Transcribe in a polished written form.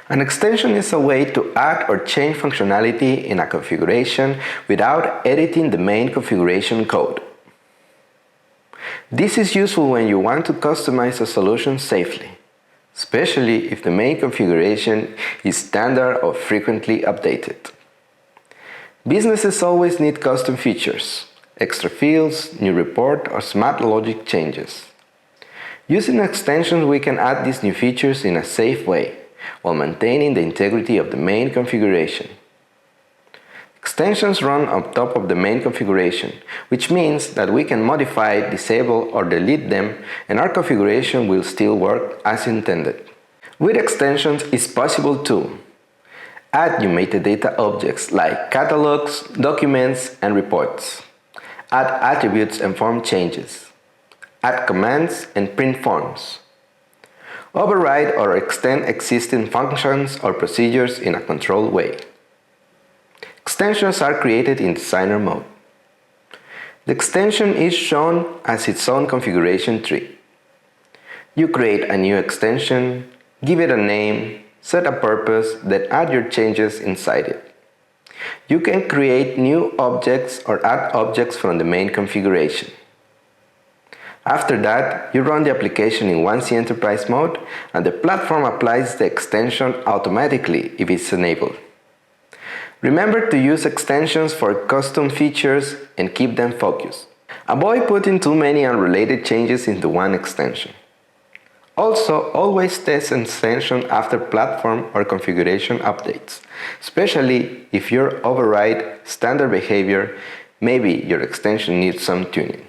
An extension is a way to add or change functionality in a configuration without editing the main configuration code. This is useful when you want to customize a solution safely, especially if the main configuration is standard or frequently updated. Businesses always need custom features, extra fields, new report, or smart logic changes. Using extensions, we can add these new features in a safe way, while maintaining the integrity of the main configuration. Extensions run on top of the main configuration, which means that we can modify, disable, or delete them, and our configuration will still work as intended. With extensions, it's possible to add new metadata objects like catalogs, documents, and reports. Add attributes and form changes. Add commands and print forms. Override or extend existing functions or procedures in a controlled way. Extensions are created in designer mode. The extension is shown as its own configuration tree. You create a new extension, give it a name, set a purpose, then add your changes inside it. You can create new objects or add objects from the main configuration. After that, you run the application in 1C Enterprise mode, and the platform applies the extension automatically if it's enabled. Remember to use extensions for custom features and keep them focused. Avoid putting too many unrelated changes into one extension. Also, always test an extension after platform or configuration updates, especially if you override standard behavior, maybe your extension needs some tuning.